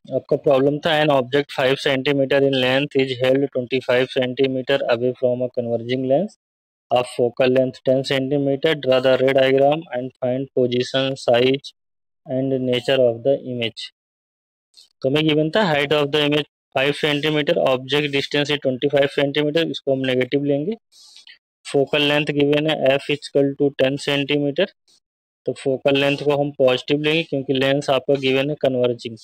आपका प्रॉब्लम था an object 5 centimetre in length is held 25 centimetre away from a converging lens of focal length 10 centimetre, draw the रे diagram and find position, size and nature of the image. तो हमें given था height of the image 5 centimetre, object distance है 25 centimetre, इसको हम negative लेंगे। Focal length given है F equal to 10 centimetre, तो फोकल लेंथ को हम पॉजिटिव लेंगे क्योंकि लेंस आपका गिवन है कन्वर्जिंग,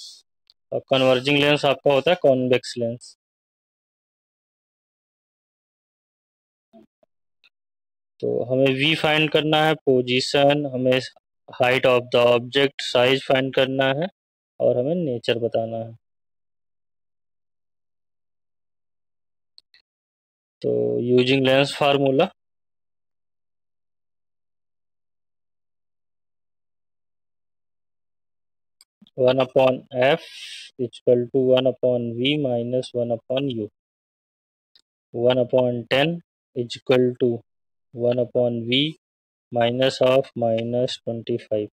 और कन्वर्जिंग लेंस आपका होता है कॉन्वेक्स लेंस। तो हमें v फाइंड करना है, पोजीशन, हमें height of the object, size find करना है, और हमें नेचर बताना है। तो using lens formula, one upon f equal to one upon v minus one upon u, one upon 10 equal to one upon v minus of minus 25,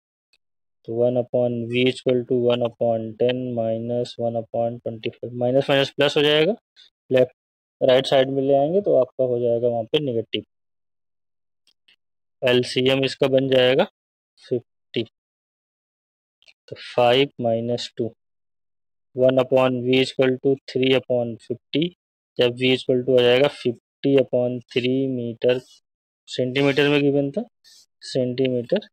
तो one upon v equal to one upon 10 minus one upon 25, minus minus plus हो जाएगा, left right side में ले आएंगे तो आपका हो जाएगा वहाँ पे नेगेटिव। एलसीएम इसका बन जाएगा 50, तो 5 minus 2, one upon v equal to 3 upon 50, जब वी इक्वल टू आ जाएगा 50 अपॉन 3 मीटर, सेंटीमीटर में गिवन था, सेंटीमीटर,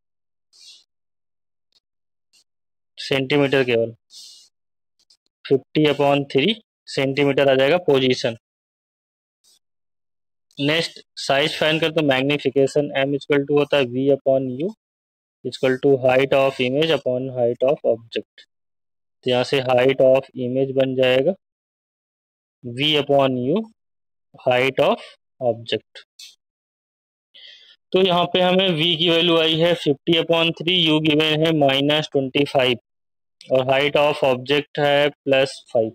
सेंटीमीटर केवल, 50 अपॉन 3 सेंटीमीटर आ जाएगा पोजीशन। नेक्स्ट साइज फाइंड कर, तो मैग्निफिकेशन एम इक्वल टू होता है v upon u equal to height of image upon height of object, तो यहाँ से हाइट ऑफ इमेज बन जाएगा v upon u height of object. तो यहाँ पे हमें v की वैल्यू आई है 50 अपॉन 3, यू गिवन है माइनस 25, और हाइट ऑफ ऑब्जेक्ट है +5,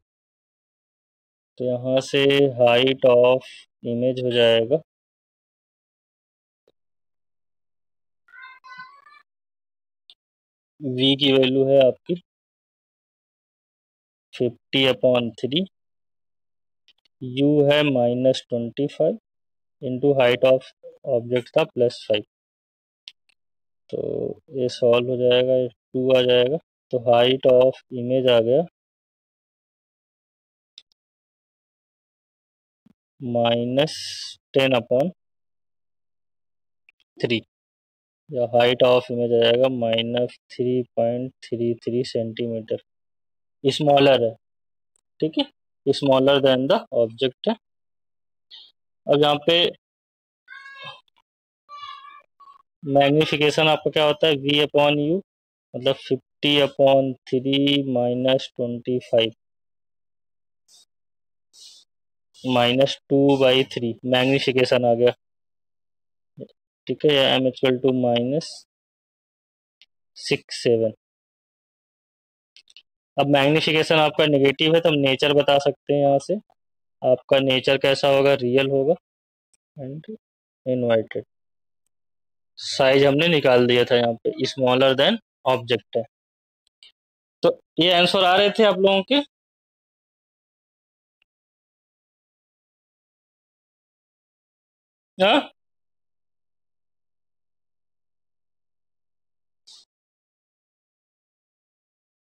तो यहाँ से हाइट ऑफ इमेज हो जाएगा v की वैल्यू है आपकी 50 अपॉन 3, u है -25 इंटू हाइट ऑफ ऑब्जेक्ट था +5, तो ये सॉल्व हो जाएगा, 2 आ जाएगा, तो हाइट ऑफ इमेज आ गया -10 अपॉन 3, या हाइट ऑफ इमेज आ जाएगा -3.33 सेंटीमीटर, स्मॉलर है, ठीक है, स्मॉलर देन द ऑब्जेक्ट है। अब यहाँ पे मैग्निफिकेशन आपका क्या होता है v अपॉन यू, मतलब 50 अपॉन 3 -25 -2/3 मैग्निफिकेशन आ गया, ठीक है, या m इक्वल टू -67। अब मैग्निफिकेशन आपका नेगेटिव है तो हम नेचर बता सकते हैं, यहाँ से आपका नेचर कैसा होगा, रियल होगा एंड इनवर्टेड। साइज हमने निकाल दिया था, यहाँ पे स्मॉलर देन ऑब्जेक्ट है। तो ये आंसर आ रहे थे आप लोगों के, हाँ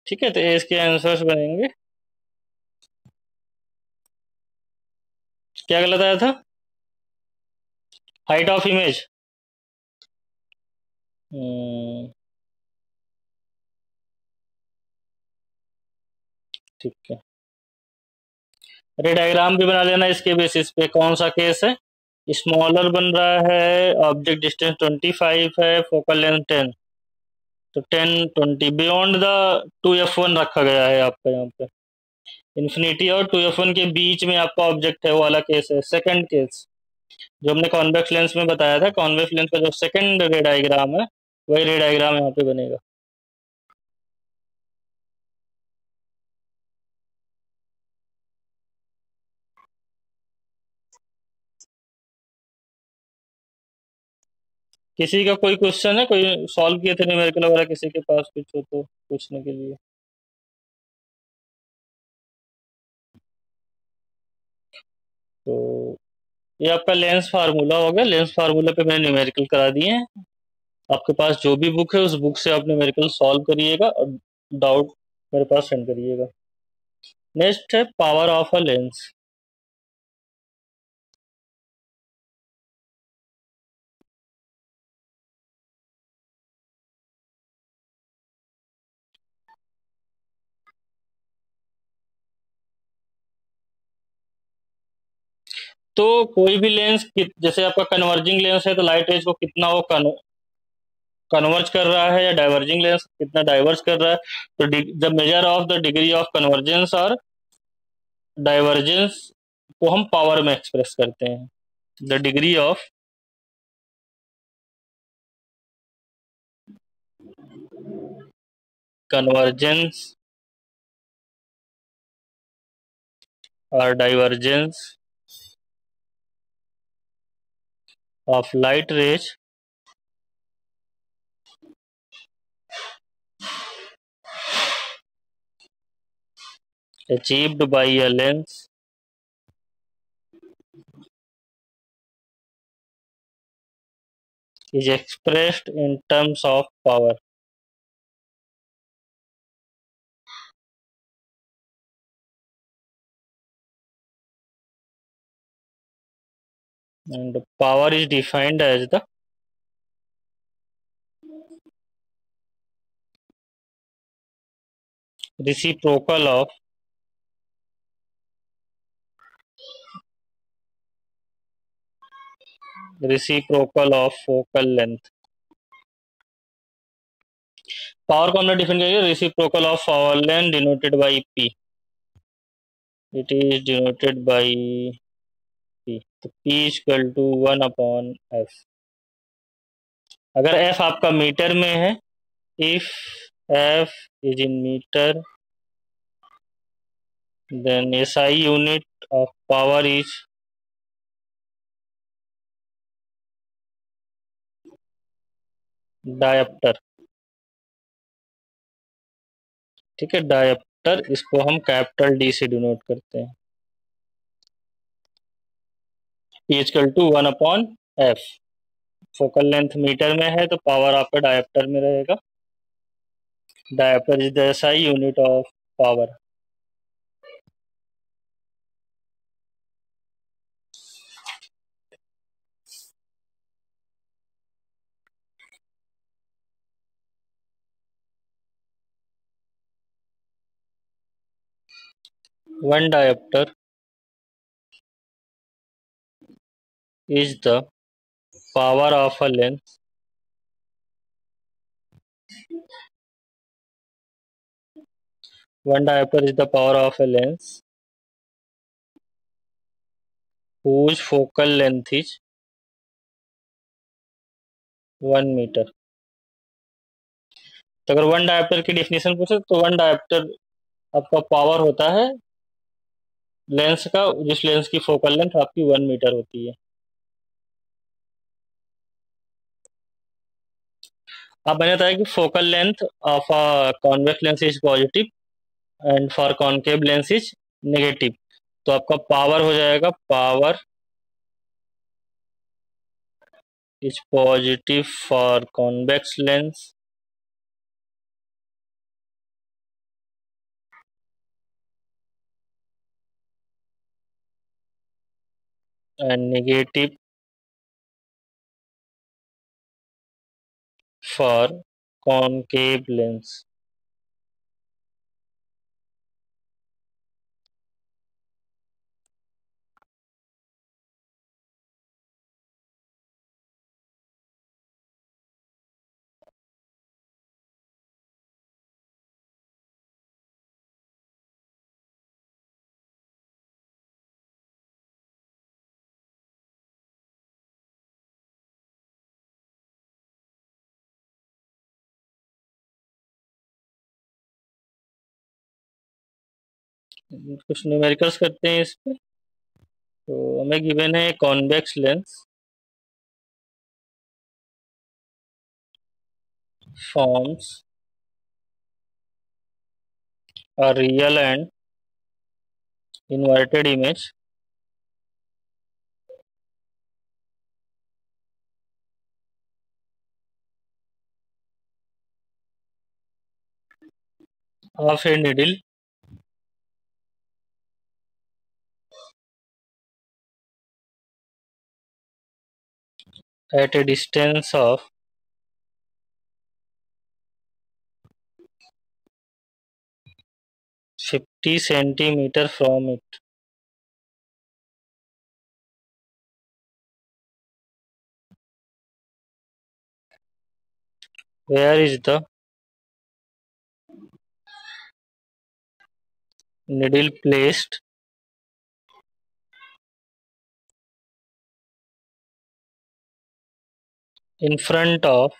ठीक है, तो इसके आंसर्स बनेंगे, क्या गलत आया था, हाइट ऑफ इमेज, ठीक है, रे डायग्राम भी बना लेना इसके बेसिस पे, कौन सा केस है, स्मॉलर बन रहा है, ऑब्जेक्ट डिस्टेंस 25 है, फोकल लेंथ 10, तो 10 20 बियॉन्ड द 2f1 रखा गया है आपका यहाँ पे, इन्फिनिटी और 2f1 के बीच में आपका ऑब्जेक्ट है, वो वाला केस है। सेकंड केस जो हमने कॉन्वेक्स लेंस में बताया था, कॉन्वेक्स लेंस का जो सेकंड रे डायग्राम है वही रे डायग्राम यहाँ पे बनेगा। किसी का कोई क्वेश्चन है, कोई सॉल्व किए थे न्यूमेरिकल वगैरह, किसी के पास कुछ हो तो पूछने के लिए। तो ये आपका लेंस फार्मूला हो गया। लेंस फार्मूला पे मैंने न्यूमेरिकल करा दिए हैं। आपके पास जो भी बुक है उस बुक से आप न्यूमेरिकल सॉल्व करिएगा और डाउट मेरे पास सेंड करिएगा। नेक्स्ट है पावर ऑफ अ लेंस। तो कोई भी लेंस, जैसे आपका कन्वर्जिंग लेंस है तो लाइट रेज को कितना वो कन्वर्ज कर रहा है, या डाइवर्जिंग लेंस कितना डाइवर्ज कर रहा है। तो the measure of the degree of convergence और डाइवर्जेंस को हम पावर में एक्सप्रेस करते हैं। द डिग्री ऑफ कन्वर्जेंस और divergence of light rays achieved by a lens is expressed in terms of power. And power is defined as the reciprocal of focal length. Power को हमने define किया reciprocal of power length denoted by P. It is denoted by P. तो P equal to 1/F. अगर F आपका metre में है, if F is in metre, then SI unit of power is dioptre. ठीक है, dioptre, इसको हम capital D से डिनोट करते हैं। P equal to 1/F. Focal length metre में है तो पावर आपका डायप्टर में रहेगा। Dioptre is the SI unit of power. One dioptre is the power of a lens one diopter is the power of a lens whose focal length is 1 metre. तो अगर one dioptre की definition पूछे तो one dioptre आपका power होता है lens का, जिस लेंस की फोकल लेंथ आपकी 1 मीटर होती है। अब मैंने बताया कि focal length of a convex lens is positive and for concave lens is negative. तो आपका पावर हो जाएगा, power is positive for convex lens and negative for concave lens. कुछ न्यूमेरिकल्स करते हैं इस पे। तो हमें गिवन है convex lens forms a real and inverted image of a needle at a distance of 50 centimeter from it. Where is the needle placed in front of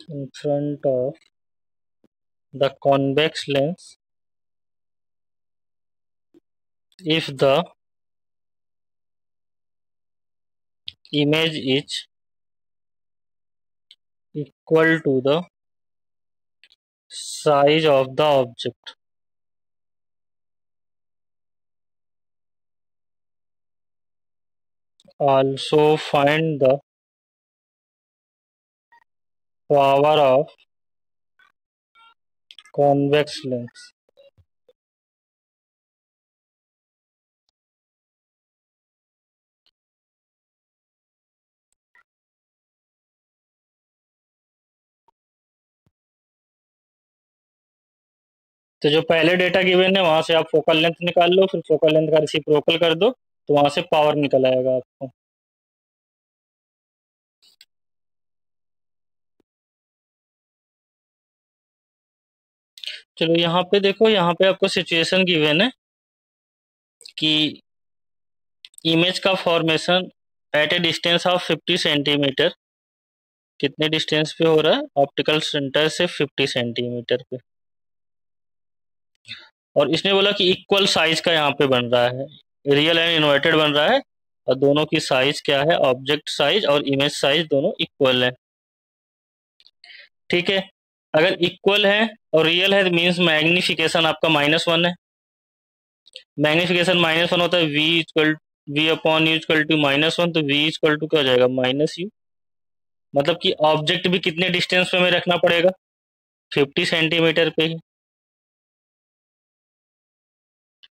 in front of the convex lens if the image is equal to the size of the object. Also find the power of convex lens. तो जो पहले data given है वहां से आप focal length निकाल लो, फिर focal length का रेसिप्रोकल कर दो, तो वहां से पावर निकल आएगा आपको। चलो यहाँ पे देखो, यहाँ पे आपको सिचुएशन गिवन है कि इमेज का formation at a distance of 50 centimetre, कितने डिस्टेंस पे हो रहा है, ऑप्टिकल सेंटर से 50 सेंटीमीटर पे। और इसने बोला कि इक्वल साइज का यहाँ पे बन रहा है, रियल एंड इन्वर्टेड बन रहा है, और दोनों की साइज क्या है, ऑब्जेक्ट साइज और इमेज साइज दोनों इक्वल है। ठीक है, अगर इक्वल है और रियल है तो मीन्स मैग्निफिकेशन आपका -1 है। मैग्निफिकेशन -1 होता है v upon u equal to -1, तो वी इक्वल टू क्या हो जाएगा, -u। मतलब कि ऑब्जेक्ट भी कितने डिस्टेंस पे हमें रखना पड़ेगा, 50 सेंटीमीटर पे ही।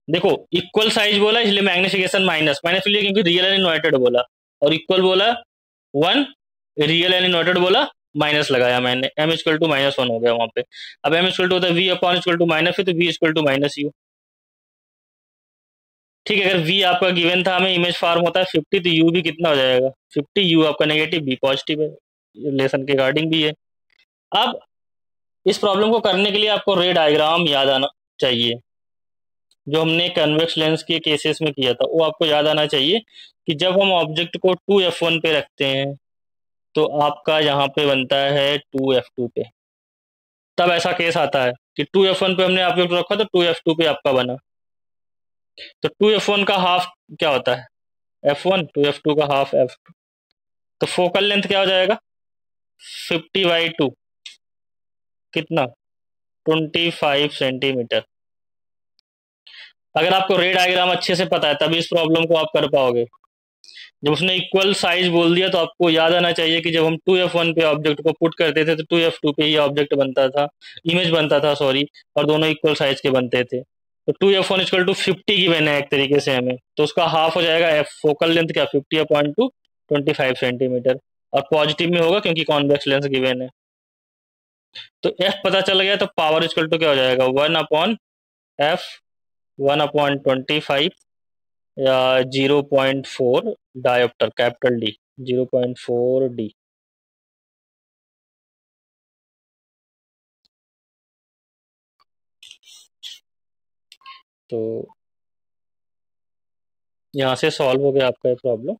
देखो इक्वल साइज बोला इसलिए मैग्निफिकेशन माइनस माइनस इसलिए क्योंकि रियल एंड इन्वर्टेड बोला, और इक्वल बोला 1, रियल एंड इन्वर्टेड बोला माइनस लगाया मैंने, m इक्वल टू -1 हो गया वहां पे। अब m इक्वल टू होता है v upon equal to minus, तो v इक्वल टू -u। ठीक है, अगर v आपका गिवन था, हमें इमेज फॉर्म होता है 50, तो u भी कितना हो जाएगा 50, u आपका नेगेटिव, b पॉजिटिव है, रिलेशन के रिगार्डिंग भी है। अब इस प्रॉब्लम को करने के लिए आपको रे डायग्राम याद आना चाहिए, जो हमने कन्वेक्स लेंस के केसेस में किया था वो आपको याद आना चाहिए कि जब हम ऑब्जेक्ट को 2f1 पे रखते हैं तो आपका यहाँ पे बनता है 2f2 पे। तब ऐसा केस आता है कि 2f1 पे हमने ऑब्जेक्ट रखा तो 2f2 पे आपका बना, तो 2f1 का हाफ क्या होता है f1, 2f2 का हाफ f2, तो फोकल लेंथ क्या हो जाएगा 50/2, कितना 25 सेंटीमीटर। अगर आपको रे डायग्राम अच्छे से पता है तभी इस प्रॉब्लम को आप कर पाओगे। जब उसने इक्वल साइज बोल दिया तो आपको याद आना चाहिए कि जब हम 2f1 पे ऑब्जेक्ट को पुट करते थे तो 2f2 पे ही ऑब्जेक्ट बनता था, इमेज बनता था सॉरी, और दोनों इक्वल साइज के बनते थे। तो 2f1 इक्वल टू 50 की बने एक तरीके से हमें, तो उसका हाफ हो जाएगा एफ फोकल लेंथ क्या 50/2, 25 सेंटीमीटर, और पॉजिटिव में होगा क्योंकि कॉन्वेक्स लेंस गिवन है। तो एफ पता चल गया, तो पावर इक्वल टू क्या हो जाएगा 1/f, 1/25 या 0.4 डायोप्टर, कैपिटल डी 0.4 डी। तो यहाँ से सॉल्व हो गया आपका ये प्रॉब्लम।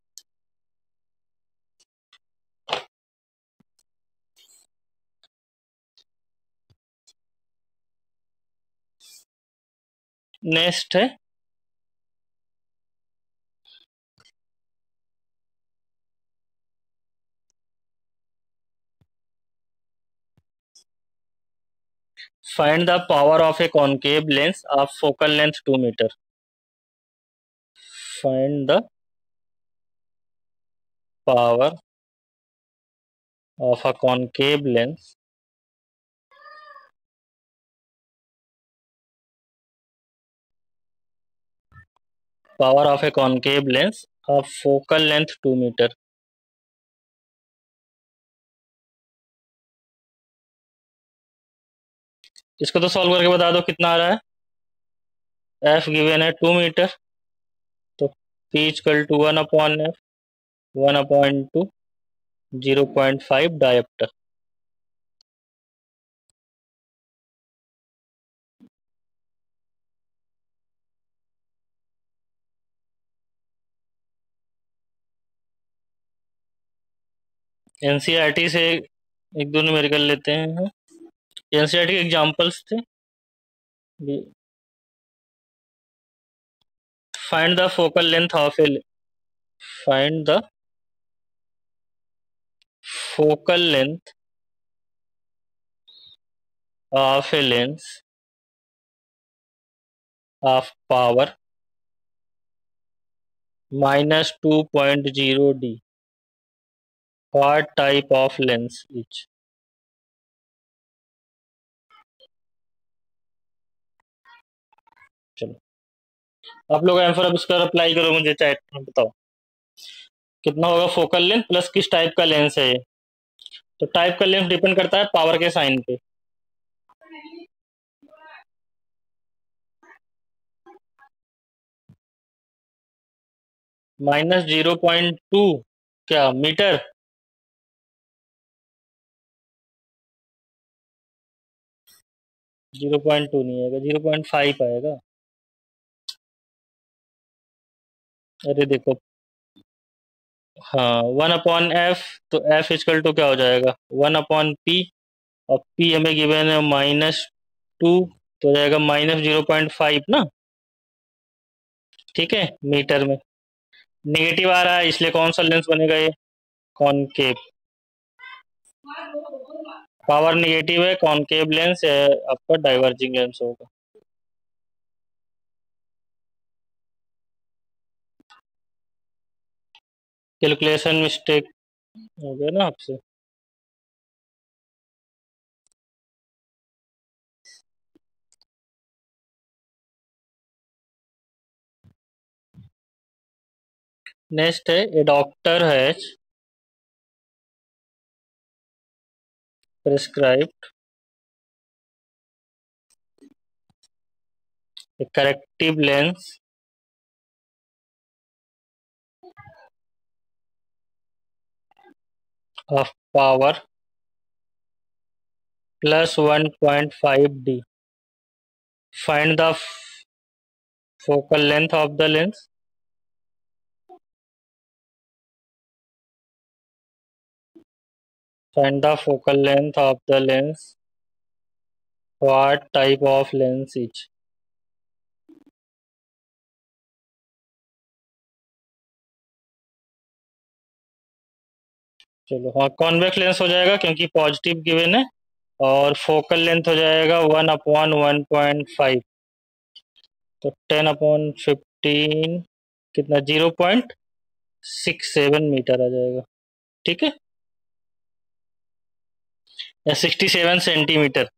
नेक्स्ट है find the power of a concave lens of focal length 2 metre. Find the power of a concave lens of focal length 2 metre. इसको तो सॉल्व करके बता दो कितना आ रहा है। एफ गिवन है 2 मीटर, तो P equal to 1/f, 1/2, 0.5 dioptre. NCERT से एक दो न्यूमेरिकल लेते हैं। एनसीईआरटी के एग्जांपल्स थे। Find the focal length of A find the focal length of a lens of power -2.0 D. What type of lens each? चलो आप लोग आंसर अब इसका अप्लाई करो, मुझे चैट में बताओ कितना होगा फोकल लेंथ प्लस किस टाइप का लेंस है ये। तो टाइप का लेंस डिपेंड करता है पावर के साइन पे। -0.2 क्या मीटर? -0.2 नहीं आएगा, 0.5 आएगा। अरे देखो, हाँ 1/f, तो f इक्वल टू क्या हो जाएगा 1/p, और p हमें गिवन है -2, तो हो जाएगा -0.5 ना। ठीक है, मीटर में नेगेटिव आ रहा है इसलिए कौन सा लेंस बनेगा ये, कॉनकेव। पावर नेगेटिव है, कॉनकेव लेंस है, आपका डाइवर्जिंग लेंस होगा। कैलकुलेशन मिस्टेक हो गया ना आपसे। नेक्स्ट है, a doctor has prescribed a corrective lens of power +1.5 D. Find the focal length of the lens. Find the focal length of the lens. What type of lens each? चलो हाँ, convex lens हो जाएगा क्योंकि positive given है, और focal length हो जाएगा 1/1.5, तो 10/15 कितना 0.67 मीटर आ जाएगा। ठीक है, या 67 सेंटीमीटर।